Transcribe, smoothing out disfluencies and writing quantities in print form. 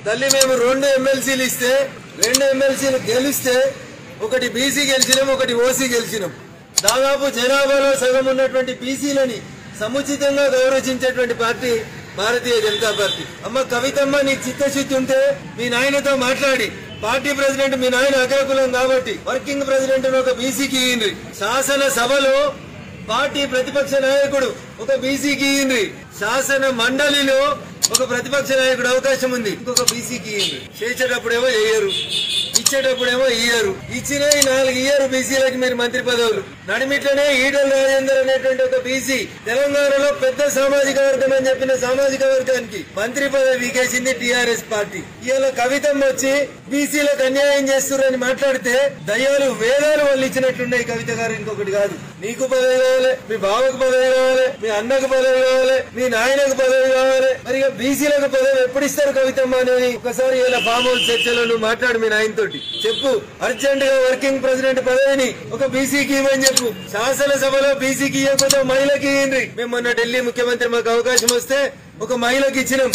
తల్లి మేము 2 ఎమ్మెల్సీలు ఇస్తే 2 ఎమ్మెల్సీలు గెలిస్తే ఒకటి బీసీ గెలిచినాం, ఒకటి ఓసీ గెలిచినాం. దాదాపు జనాభాలో సగం ఉన్నటువంటి బీసీలని సముచితంగా గౌరవించేటువంటి పార్టీ భారతీయ జనతా పార్టీ. అమ్మ కవితమ్మ, నీకు చిత్తశుద్ధి ఉంటే మీ నాయనతో మాట్లాడి పార్టీ ప్రెసిడెంట్ మీ నాయన అగ్రకులం కాబట్టి వర్కింగ్ ప్రెసిడెంట్ ఒక బీసీకి ఇయ్యండి. శాసన సభలో పార్టీ ప్రతిపక్ష నాయకుడు ఒక బీసీకి ఇయ్యండి. శాసన మండలిలో ఒక ప్రతిపక్ష నాయకుడు అవకాశం ఉంది, ఇంకొక బీసీకి ఇయ్యండి. చేసేటప్పుడేమో వేయరు, ఇచ్చేటప్పుడేమో ఇయ్యరు. ఇచ్చిన 4 ఇయ్యరు బీసీలకి మీరు మంత్రి పదవులు. నడిమిట్లనే ఈటల రాజేందర్ అనేటువంటి ఒక బీసీ తెలంగాణలో పెద్ద సామాజిక వర్గం అని చెప్పిన సామాజిక వర్గానికి మంత్రి పదవి వీకేసింది టీఆర్ఎస్ పార్టీ. ఇవాళ కవితమ్మ వచ్చి బీసీలకు అన్యాయం చేస్తున్నారని మాట్లాడితే దయ్యాలు వేదాలు వాళ్ళు ఇచ్చినట్లున్నాయి. కవిత గారు ఇంకొకటి కాదు, నీకు పదవి కావాలి, మీ బావకు పదవి కావాలి, మీ అన్నకు పదవి కావాలి, మీ నాయనకు పదవి కావాలి. మరి బీసీలకు పదవి ఎప్పుడు ఇస్తారు కవితమ్మ అనేది ఒకసారి ఇలా ఫామ్ హౌస్ చర్చలో నువ్వు మాట్లాడు. మీ నాయనతోటి చెప్పు, అర్జెంట్ గా వర్కింగ్ ప్రెసిడెంట్ పదవిని ఒక బీసీకి ఇవ్వని చెప్పు. శాసనసభలో బీసీకి ఇవ్వకపోతే మహిళకి ఇవ్వండి. మేము మొన్న ఢిల్లీ ముఖ్యమంత్రి మాకు అవకాశం వస్తే ఒక మహిళకి ఇచ్చినాం.